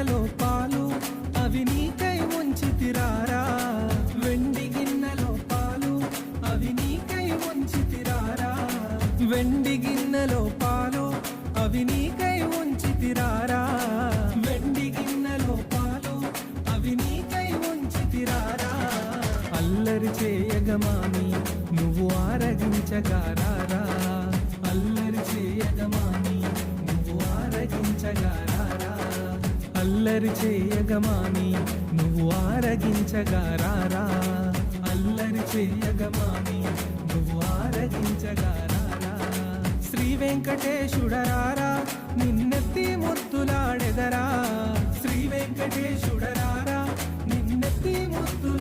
గిన్నెలో పాలు అవి నీకై ఉంచితిరారా, వెండి గిన్నెలో పాలు అవి నీకై ఉంచితిరారా, వెండి గిన్నెలో పాలు అవి నీకై ఉంచితిరారా, వెండి గిన్నెలో పాలు అవి నీకై ఉంచితిరారా. అల్లరి చేయగమాని నువ్వు ఆరగించగారారా, అల్లరి చేయగమాని నువ్వు ఆరగించగారారా, అల్లరి చేయగమాని నువ్వు ఆరగించగారారా, అల్లరి చేయగమాని నువ్వు ఆరగించగారారా. శ్రీ వెంకటేశుడరారా నిన్నెత్తి ముద్దులాడెదరా, శ్రీ వెంకటేశుడరారా నిన్నెత్తి ముద్దు